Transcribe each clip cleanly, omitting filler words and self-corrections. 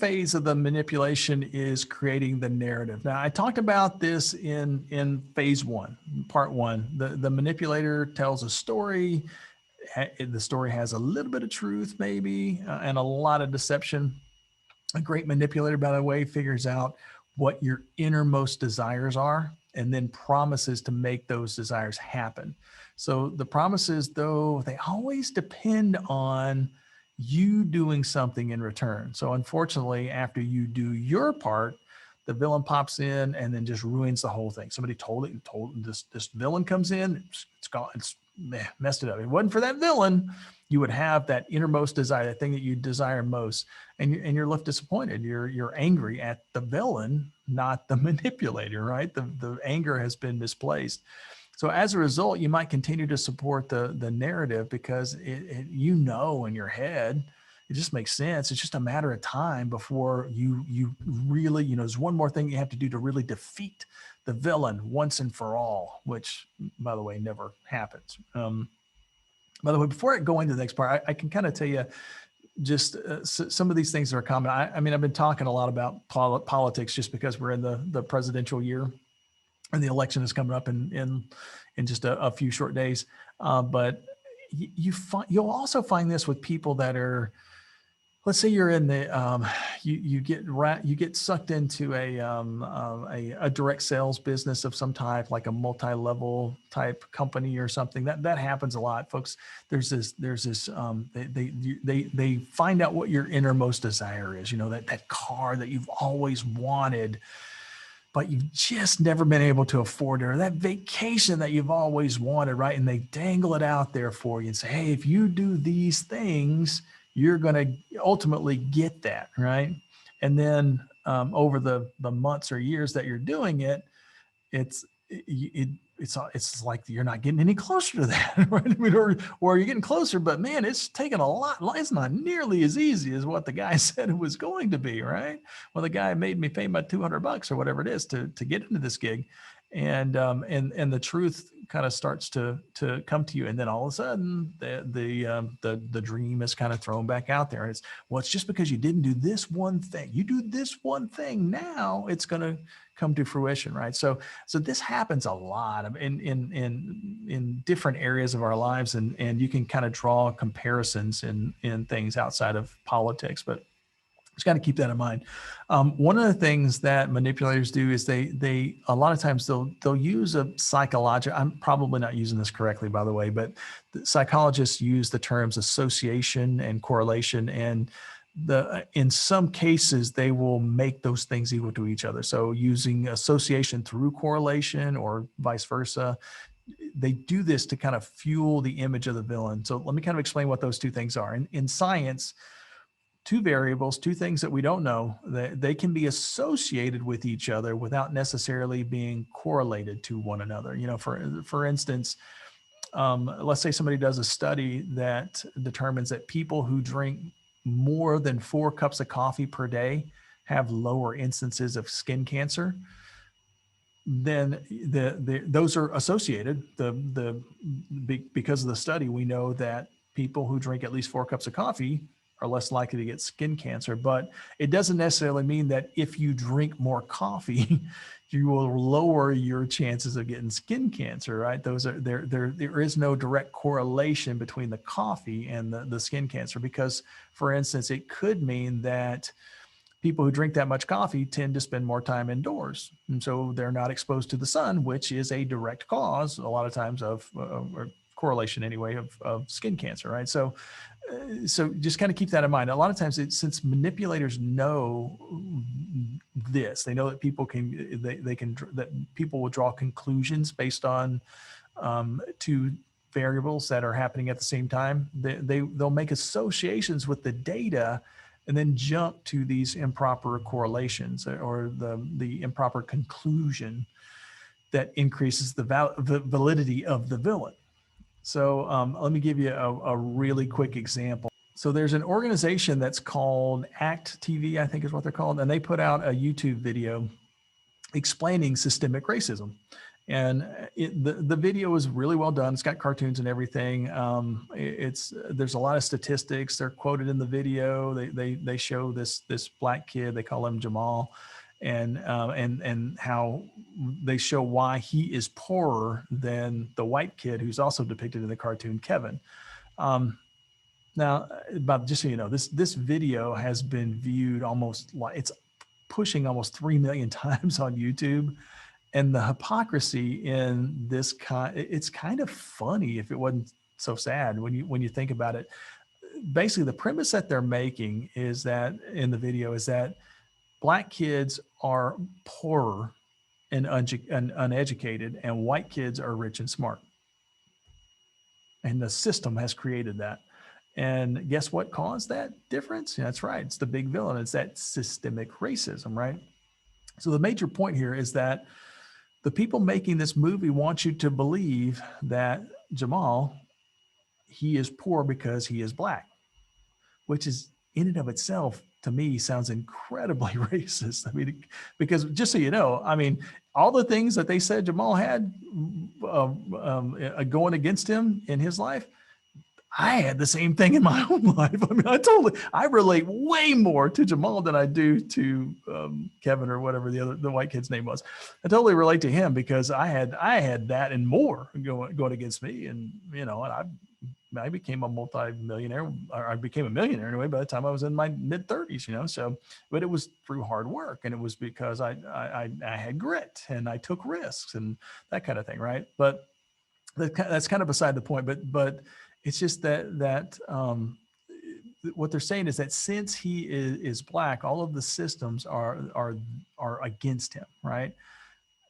phase of the manipulation is creating the narrative. Now, I talked about this in phase one, part one. The manipulator tells a story. The story has a little bit of truth, maybe, and a lot of deception. A great manipulator, by the way, figures out what your innermost desires are and then promises to make those desires happen. So the promises, though, they always depend on you doing something in return. So unfortunately, after you do your part, the villain pops in and then just ruins the whole thing. Somebody told this villain comes in, it's gone, it's messed it up. If it wasn't for that villain, you would have that innermost desire, that thing that you desire most, and you're left disappointed. You're angry at the villain, not the manipulator, right? The anger has been misplaced. So as a result, you might continue to support the narrative because you know in your head, it just makes sense. It's just a matter of time before you really, there's one more thing you have to do to really defeat the villain once and for all, which, by the way, never happens. By the way, before I go into the next part, I can kind of tell you just some of these things that are common. I mean, I've been talking a lot about politics just because we're in the presidential year and the election is coming up in just a few short days. But you'll also find this with people that are, let's say you're in the you get sucked into a direct sales business of some type, like a multi-level type company or something. That happens a lot, folks. There's this they find out what your innermost desire is. That car that you've always wanted, but you've just never been able to afford it, or that vacation that you've always wanted, right? And they dangle it out there for you and say, hey, if you do these things, you're going to ultimately get that, right? And then over the months or years that you're doing it, it's like you're not getting any closer to that, right? I mean, or you're getting closer, but man, it's taking a lot. It's not nearly as easy as what the guy said it was going to be, right? Well, the guy made me pay my $200 or whatever it is to get into this gig, and the truth kind of starts to come to you, and then all of a sudden the dream is kind of thrown back out there, and it's just because you didn't do this one thing. You do this one thing, now it's going to come to fruition, right? So this happens a lot in different areas of our lives, and you can kind of draw comparisons in things outside of politics, but just got to keep that in mind. One of the things that manipulators do is they a lot of times they'll use a psychological. I'm probably not using this correctly, by the way, but the psychologists use the terms association and correlation, and in some cases they will make those things equal to each other. So using association through correlation or vice versa, they do this to kind of fuel the image of the villain. So let me kind of explain what those two things are. In science, two variables, two things that we don't know, they can be associated with each other without necessarily being correlated to one another. For instance, let's say somebody does a study that determines that people who drink more than 4 cups of coffee per day have lower instances of skin cancer. Then those are associated. Because of the study, we know that people who drink at least 4 cups of coffee are less likely to get skin cancer, but it doesn't necessarily mean that if you drink more coffee, you will lower your chances of getting skin cancer, right? There is no direct correlation between the coffee and the skin cancer, because, for instance, it could mean that people who drink that much coffee tend to spend more time indoors, and so they're not exposed to the sun, which is a direct cause a lot of times of or correlation anyway of skin cancer, right? So just kind of keep that in mind. A lot of times, since manipulators know this, they know that people that people will draw conclusions based on two variables that are happening at the same time. They'll make associations with the data and then jump to these improper correlations or the improper conclusion that increases the validity of the villain. So let me give you a really quick example. So there's an organization that's called ACT TV, I think is what they're called, and they put out a YouTube video explaining systemic racism. And the video is really well done. It's got cartoons and everything. There's a lot of statistics. They're quoted in the video. They show this black kid. They call him Jamal, and how they show why he is poorer than the white kid who's also depicted in the cartoon, Kevin. Now, about just so you know, this video has been viewed almost like it's pushing almost 3 million times on YouTube. And the hypocrisy in this it's kind of funny if it wasn't so sad when you think about it. Basically, the premise that they're making is that in the video is that black kids are poorer and uneducated, and white kids are rich and smart. And the system has created that. And guess what caused that difference? Yeah, that's right. It's the big villain. It's that systemic racism, right? So the major point here is that the people making this movie want you to believe that Jamal, he is poor because he is black, which is in and of itself, to me, sounds incredibly racist. I mean, because just so you know, I mean, all the things that they said Jamal had going against him in his life, I had the same thing in my own life. I mean, I relate way more to Jamal than I do to Kevin or whatever the white kid's name was. I totally relate to him because I had that and more going against me. And, you know, and I became a multi-millionaire, or I became a millionaire anyway, by the time I was in my mid 30s, you know, so, but it was through hard work, and it was because I had grit and I took risks and that kind of thing. Right. But that's kind of beside the point, but it's just that what they're saying is that since he is black, all of the systems are against him, right?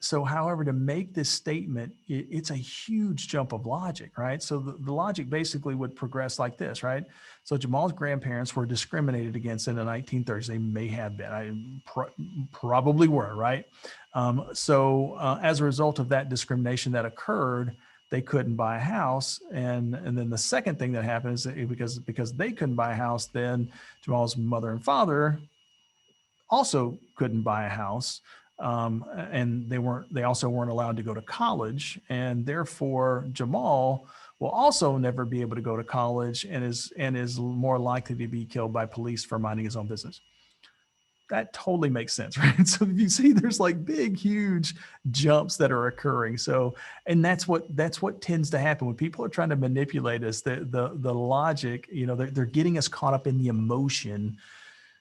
So, however, to make this statement, it's a huge jump of logic, right? So the logic basically would progress like this, right? So Jamal's grandparents were discriminated against in the 1930s. They may have been, probably were, right? As a result of that discrimination that occurred, they couldn't buy a house. And then the second thing that happened is that because they couldn't buy a house, then Jamal's mother and father also couldn't buy a house. And they also weren't allowed to go to college. And therefore Jamal will also never be able to go to college and is more likely to be killed by police for minding his own business. That totally makes sense, right? So you see, there's like big, huge jumps that are occurring. So, and that's what tends to happen when people are trying to manipulate us. The logic, you know, they're getting us caught up in the emotion,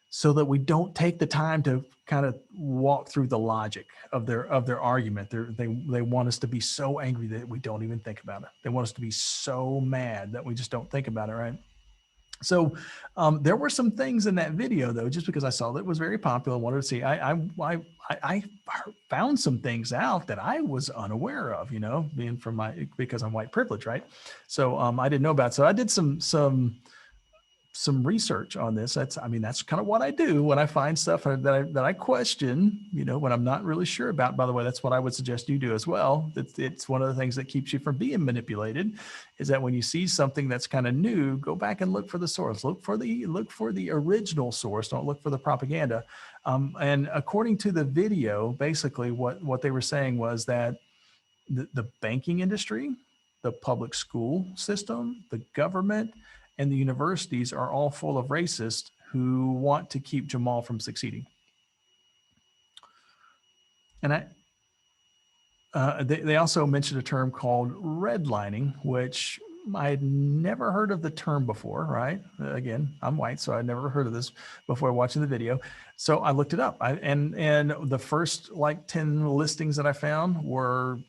so that we don't take the time to kind of walk through the logic of their argument. They want us to be so angry that we don't even think about it. They want us to be so mad that we just don't think about it, right? So there were some things in that video, though, just because I saw that it was very popular, wanted to see. I found some things out that I was unaware of, you know, because I'm white privilege, right? So I didn't know about. So I did some research on this. That's kind of what I do when I find stuff that I question, you know, when I'm not really sure about. By the way, that's what I would suggest you do as well. It's one of the things that keeps you from being manipulated, is that when you see something that's kind of new, go back and look for the source, look for the original source. Don't look for the propaganda. And according to the video, basically what they were saying was that the banking industry, the public school system, the government, and the universities are all full of racists who want to keep Jamal from succeeding. And they also mentioned a term called redlining, which I had never heard of the term before, right? Again, I'm white, so I'd never heard of this before watching the video. So I looked it up. And the first like 10 listings that I found were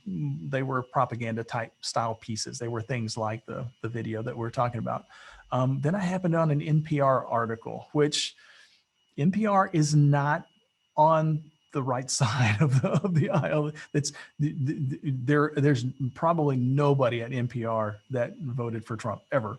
propaganda type style pieces. They were things like the video that we're talking about. Then I happened on an NPR article, which NPR is not on the right side of the aisle. There's probably nobody at NPR that voted for Trump ever,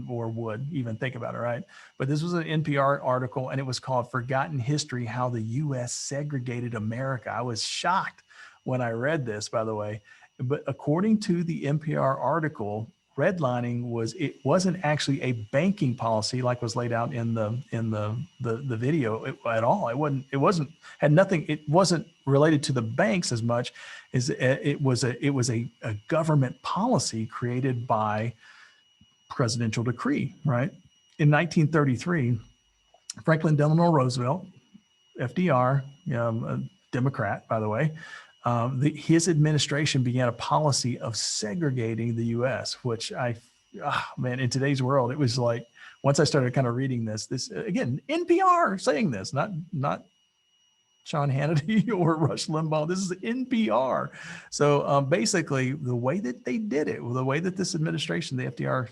or would even think about it, right? But this was an NPR article, and it was called "Forgotten History: How the U.S. Segregated America." I was shocked when I read this, by the way. But according to the NPR article, redlining it wasn't actually a banking policy like was laid out in the video at all. It wasn't had nothing. It wasn't related to the banks as much as it was a government policy created by presidential decree. Right in 1933, Franklin Delano Roosevelt, FDR, a Democrat, by the way, his administration began a policy of segregating the U.S., which man, in today's world, it was like, once I started kind of reading this again, NPR saying this, not Sean Hannity or Rush Limbaugh. This is NPR. So basically, the way that they did it, the way that this administration, the FDR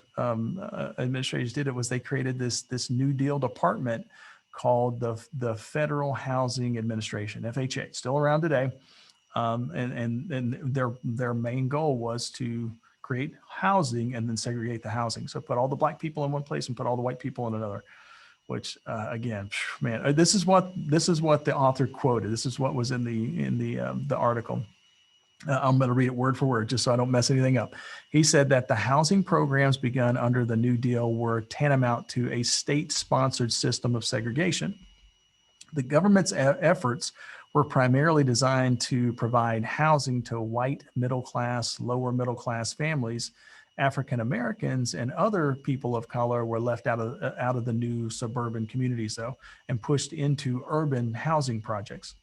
administrators did it, was they created this New Deal department called the Federal Housing Administration, FHA, still around today. And their main goal was to create housing and then segregate the housing. So put all the black people in one place and put all the white people in another. Which again, man, this is what the author quoted. This is what was in the article. I'm going to read it word for word just so I don't mess anything up. He said that the housing programs begun under the New Deal were tantamount to a state-sponsored system of segregation. The government's efforts were primarily designed to provide housing to white middle-class, lower middle-class families. African Americans and other people of color were left out of the new suburban communities, though, and pushed into urban housing projects.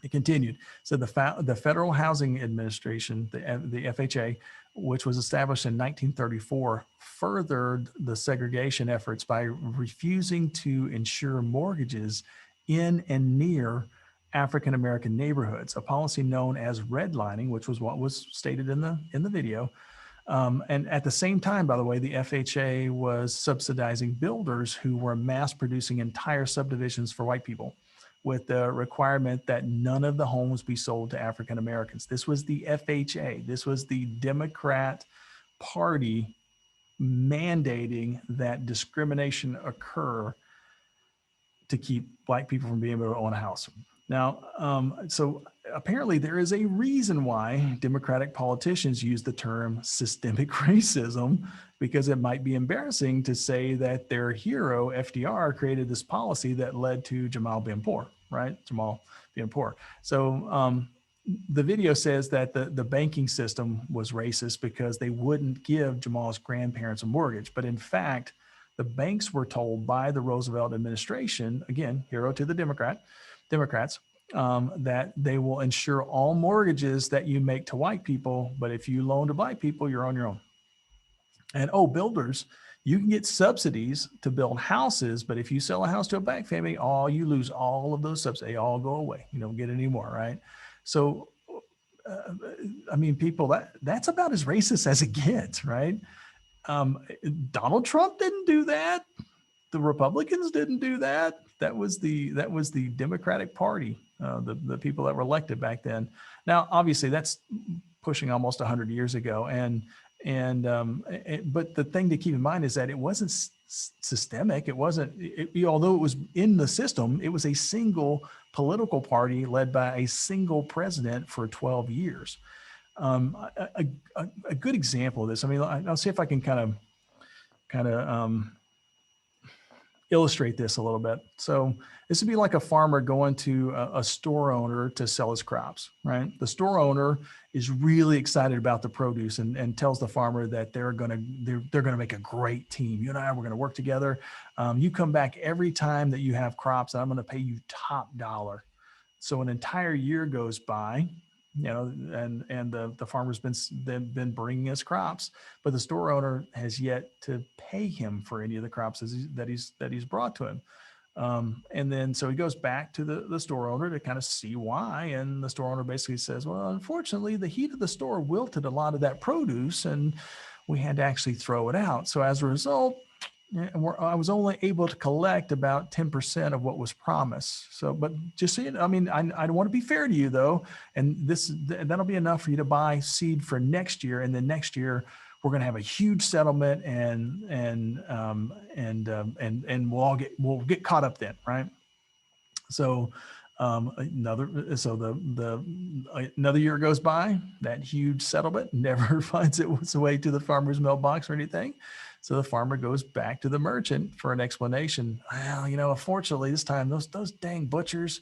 It continued. So the Federal Housing Administration, the FHA, which was established in 1934, furthered the segregation efforts by refusing to insure mortgages in and near African American neighborhoods, a policy known as redlining, which was what was stated in the video. And at the same time, by the way, the FHA was subsidizing builders who were mass producing entire subdivisions for white people, with the requirement that none of the homes be sold to African Americans. This was the FHA. This was the Democrat Party mandating that discrimination occur to keep black people from being able to own a house. Now, so apparently there is a reason why Democratic politicians use the term systemic racism, because it might be embarrassing to say that their hero, FDR, created this policy that led to Jamal being poor, right? Jamal being poor. So the video says that the banking system was racist because they wouldn't give Jamal's grandparents a mortgage. But in fact, the banks were told by the Roosevelt administration, again, hero to the Democrats, that they will insure all mortgages that you make to white people, but if you loan to black people, you're on your own. And builders, you can get subsidies to build houses, but if you sell a house to a black family, you lose all of those subsidies. They all go away. You don't get any more, right? So, I mean, people, that's about as racist as it gets, right? Donald Trump didn't do that. The Republicans didn't do that. That was the Democratic Party, the people that were elected back then. Now, obviously, that's pushing almost 100 years ago, but the thing to keep in mind is that it wasn't systemic. It wasn't, although it was in the system, it was a single political party led by a single president for 12 years. A good example of this. I mean, I'll see if I can kind of illustrate this a little bit. So this would be like a farmer going to a store owner to sell his crops, right? The store owner is really excited about the produce and tells the farmer that they're gonna make a great team. You and I, we're gonna work together. You come back every time that you have crops, and I'm gonna pay you top dollar. So an entire year goes by, and the farmer's been bringing us crops, but the store owner has yet to pay him for any of the crops that he's brought to him. And then so he goes back to the store owner to kind of see why, and the store owner basically says, well, unfortunately, the heat of the store wilted a lot of that produce, and we had to actually throw it out. So as a result, I was only able to collect about 10% of what was promised. So, but just so you know, I mean, I want to be fair to you though, and that'll be enough for you to buy seed for next year, and then next year we're going to have a huge settlement, and we'll get caught up then, right? So, Another year goes by, that huge settlement never finds its way to the farmer's mailbox or anything. So the farmer goes back to the merchant for an explanation. Well, unfortunately this time those dang butchers,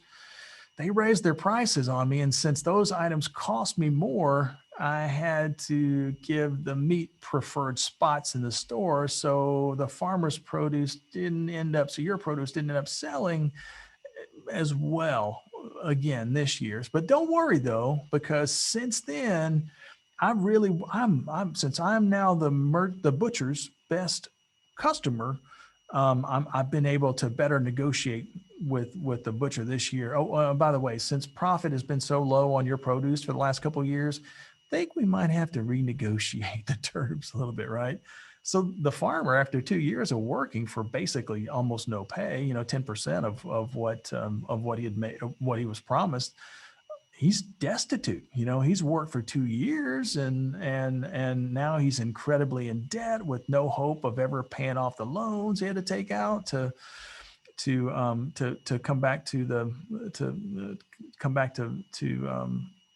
they raised their prices on me. And since those items cost me more, I had to give the meat preferred spots in the store. So the farmer's produce didn't end up, so your produce didn't end up selling as well again this year's. But don't worry though, because since then, since I'm now the butcher's best customer, I've been able to better negotiate with the butcher this year. Oh, by the way, since profit has been so low on your produce for the last couple of years, I think we might have to renegotiate the terms a little bit, right? So the farmer, after 2 years of working for basically almost no pay, 10% of what he had made, what he was promised, he's destitute. He's worked for 2 years, and now he's incredibly in debt with no hope of ever paying off the loans he had to take out to come back to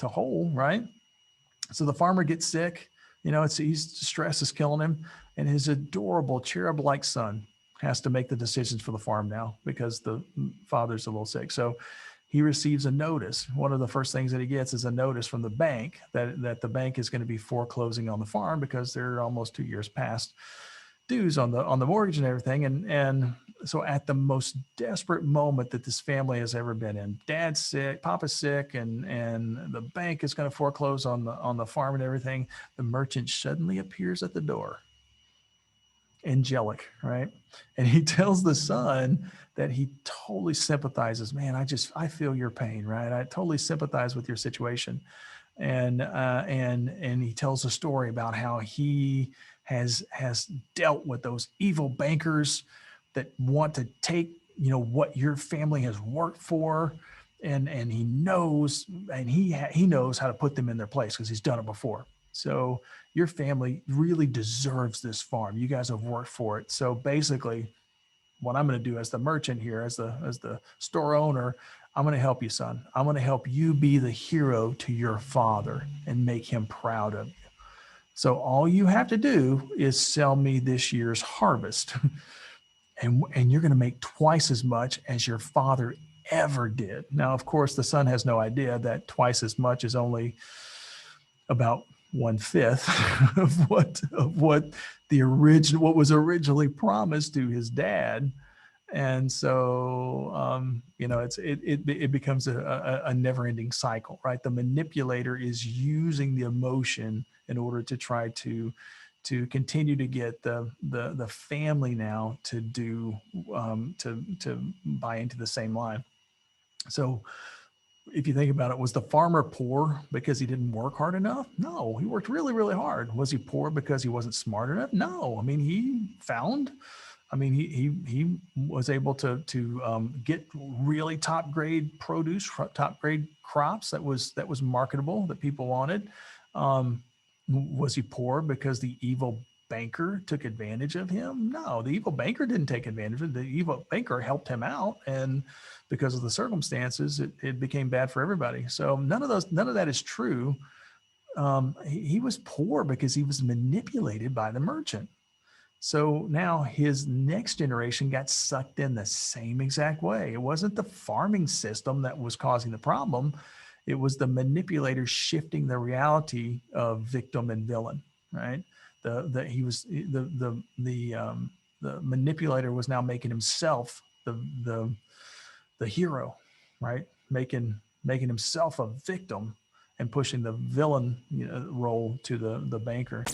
whole, right? So the farmer gets sick. Stress is killing him, and his adorable cherub-like son has to make the decisions for the farm now because the father's a little sick. So he receives a notice. One of the first things that he gets is a notice from the bank that the bank is going to be foreclosing on the farm because they're almost 2 years past dues on the mortgage and everything. And so at the most desperate moment that this family has ever been in, dad's sick, papa's sick, and the bank is going to foreclose on the farm and everything, the merchant suddenly appears at the door, angelic, right? And he tells the son that he totally sympathizes. Man, I feel your pain, right? I totally sympathize with your situation. And he tells a story about how he has dealt with those evil bankers that want to take what your family has worked for, and he knows how to put them in their place because he's done it before. So your family really deserves this farm. You guys have worked for it. So basically, what I'm going to do as the merchant here, as the store owner, I'm going to help you, son. I'm going to help you be the hero to your father and make him proud of you. So all you have to do is sell me this year's harvest. and you're going to make twice as much as your father ever did. Now, of course, the son has no idea that twice as much is only about 1/5 what was originally promised to his dad. And so it becomes a never-ending cycle, right? The manipulator is using the emotion in order to try to continue to get the family now to buy into the same line. So if you think about it, was the farmer poor because he didn't work hard enough? No, he worked really, really hard. Was he poor because he wasn't smart enough? No. I mean, he was able to get really top grade produce, top grade crops that was marketable, that people wanted. Was he poor because the evil banker took advantage of him? No, the evil banker didn't take advantage of him. The evil banker helped him out, and because of the circumstances, it became bad for everybody. So none of that is true. He was poor because he was manipulated by the merchant. So now his next generation got sucked in the same exact way. It wasn't the farming system that was causing the problem. It was the manipulator shifting the reality of victim and villain, right? The manipulator was now making himself the hero, right? Making himself a victim and pushing the villain role to the banker.